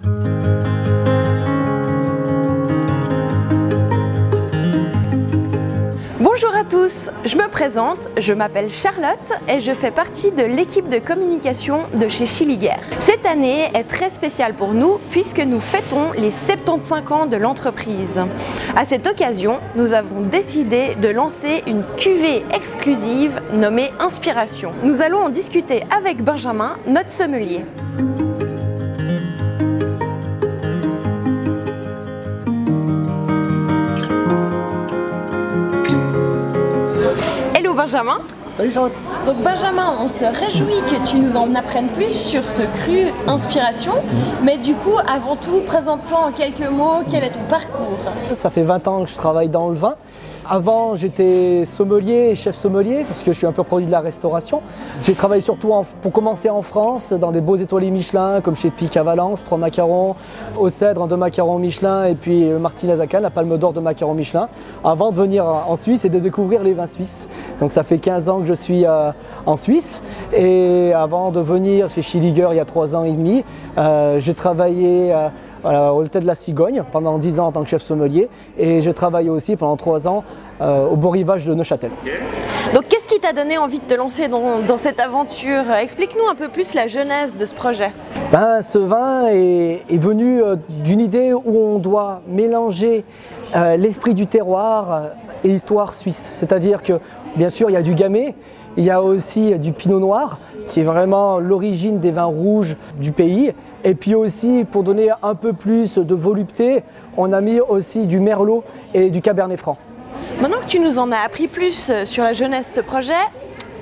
Bonjour à tous, je me présente, je m'appelle Charlotte et je fais partie de l'équipe de communication de chez Chiliguer. Cette année est très spéciale pour nous puisque nous fêtons les 75 ans de l'entreprise. À cette occasion, nous avons décidé de lancer une cuvée exclusive nommée Inspiration. Nous allons en discuter avec Benjamin, notre sommelier. Hello Benjamin. Salut Charlotte. Donc Benjamin, on se réjouit que tu nous en apprennes plus sur ce cru Inspiration, mais du coup, avant tout, présente-toi en quelques mots, quel est ton parcours? Ça fait 20 ans que je travaille dans le vin. Avant, j'étais sommelier et chef sommelier parce que je suis un peu produit de la restauration. J'ai travaillé surtout, pour commencer en France, dans des beaux étoilés Michelin, comme chez Pic à Valence, 3 macarons, au Cèdre, 2 macarons Michelin, et puis Martinez à Cannes, la Palme d'Or de macarons Michelin, avant de venir en Suisse et de découvrir les vins suisses. Donc ça fait 15 ans que je suis en Suisse, et avant de venir chez Chiliguer il y a 3 ans et demi, j'ai travaillé au Hôtel de la Cigogne pendant 10 ans en tant que chef sommelier, et j'ai travaillé aussi pendant 3 ans au beau rivage de Neuchâtel. Donc qu'est-ce qui t'a donné envie de te lancer dans cette aventure? Explique-nous un peu plus la genèse de ce projet. Ce vin est venu d'une idée où on doit mélanger l'esprit du terroir et l'histoire suisse. C'est-à-dire que bien sûr il y a du gamay, il y a aussi du pinot noir qui est vraiment l'origine des vins rouges du pays. Et puis aussi, pour donner un peu plus de volupté, on a mis aussi du merlot et du cabernet franc. Maintenant que tu nous en as appris plus sur la jeunesse de ce projet,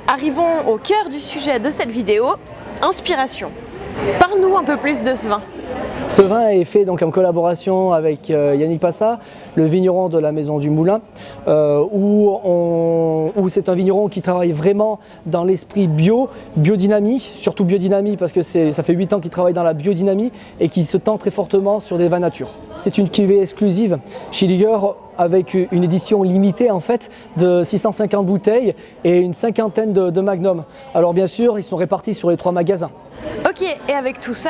arrivons au cœur du sujet de cette vidéo, Inspiration. Parle-nous un peu plus de ce vin. Ce vin est fait donc en collaboration avec Yannick Passa, le vigneron de la Maison du Moulin, où c'est un vigneron qui travaille vraiment dans l'esprit biodynamie, surtout biodynamie parce que ça fait 8 ans qu'il travaille dans la biodynamie et qui se tend très fortement sur des vins nature. C'est une cuvée exclusive Chiliguer avec une édition limitée en fait de 650 bouteilles et une cinquantaine de magnums. Alors bien sûr, ils sont répartis sur les 3 magasins. Ok, et avec tout ça,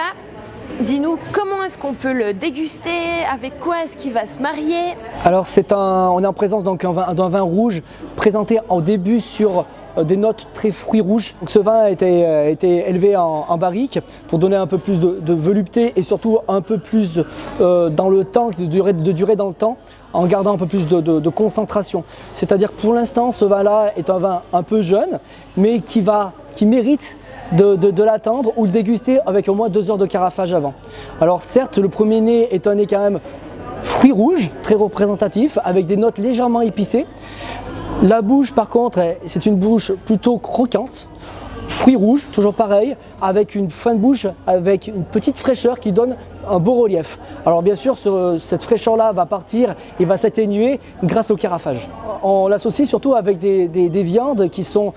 dis-nous comment est-ce qu'on peut le déguster, avec quoi est-ce qu'il va se marier? Alors on est en présence d'un vin rouge présenté en début sur des notes très fruits rouges. Donc ce vin a été élevé en barrique pour donner un peu plus de volupté et surtout un peu plus dans le temps, de durée dans le temps, en gardant un peu plus de concentration. C'est-à-dire que pour l'instant, ce vin-là est un vin un peu jeune, mais qui mérite de l'attendre ou le déguster avec au moins 2 heures de carafage avant. Alors certes, le premier nez est un nez quand même fruits rouges, très représentatif, avec des notes légèrement épicées. La bouche par contre, c'est une bouche plutôt croquante, fruits rouges, toujours pareil, avec une fin de bouche, avec une petite fraîcheur qui donne un beau relief. Alors bien sûr, cette fraîcheur-là va partir et va s'atténuer grâce au carafage. On l'associe surtout avec des viandes qui sont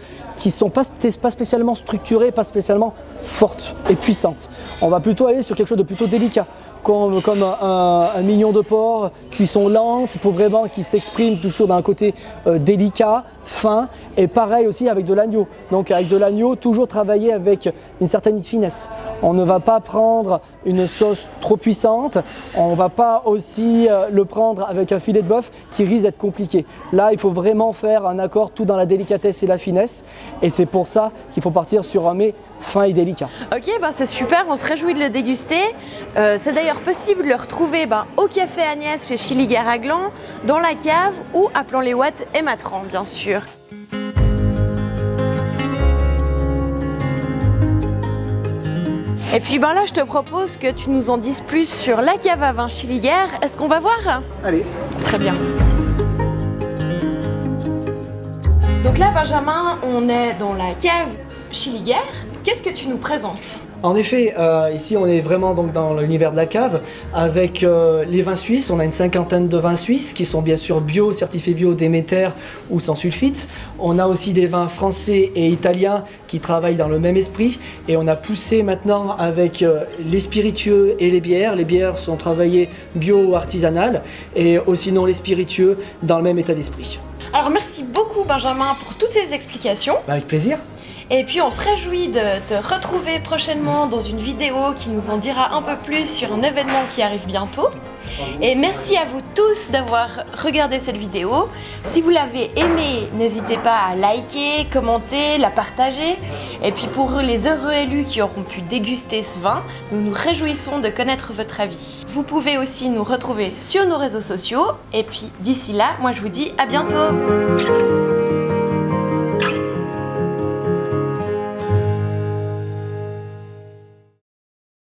pas spécialement structurées, pas spécialement fortes et puissantes. On va plutôt aller sur quelque chose de plutôt délicat, comme un mignon de porc, cuisson lente, pour vraiment qui s'exprime toujours d'un côté délicat, fin, et pareil aussi avec de l'agneau. Donc avec de l'agneau, toujours travailler avec une certaine finesse. On ne va pas prendre une sauce trop puissante, on ne va pas aussi le prendre avec un filet de bœuf qui risque d'être compliqué. Là, il faut vraiment faire un accord tout dans la délicatesse et la finesse, et c'est pour ça qu'il faut partir sur un mets fin et délicat. Ok, c'est super, on se réjouit de le déguster. C'est d'ailleurs possible de le retrouver au Café Agnès chez Chiliguer à Gland, dans la cave ou à Plan-les-Ouates et Matran, bien sûr. Et puis là, je te propose que tu nous en dises plus sur la cave à vin Chiliguer. Est-ce qu'on va voir? Allez. Très bien. Donc là, Benjamin, on est dans la cave Chiliguer. Qu'est-ce que tu nous présentes? En effet, ici on est vraiment donc dans l'univers de la cave avec les vins suisses. On a une cinquantaine de vins suisses qui sont bien sûr bio, certifiés bio, Déméter ou sans sulfite. On a aussi des vins français et italiens qui travaillent dans le même esprit, et on a poussé maintenant avec les spiritueux et les bières. Les bières sont travaillées bio ou artisanales, et sinon les spiritueux dans le même état d'esprit. Alors merci beaucoup Benjamin pour toutes ces explications. Avec plaisir. Et puis on se réjouit de te retrouver prochainement dans une vidéo qui nous en dira un peu plus sur un événement qui arrive bientôt. Et merci à vous tous d'avoir regardé cette vidéo. Si vous l'avez aimée, n'hésitez pas à liker, commenter, la partager. Et puis pour les heureux élus qui auront pu déguster ce vin, nous nous réjouissons de connaître votre avis. Vous pouvez aussi nous retrouver sur nos réseaux sociaux. Et puis d'ici là, moi je vous dis à bientôt.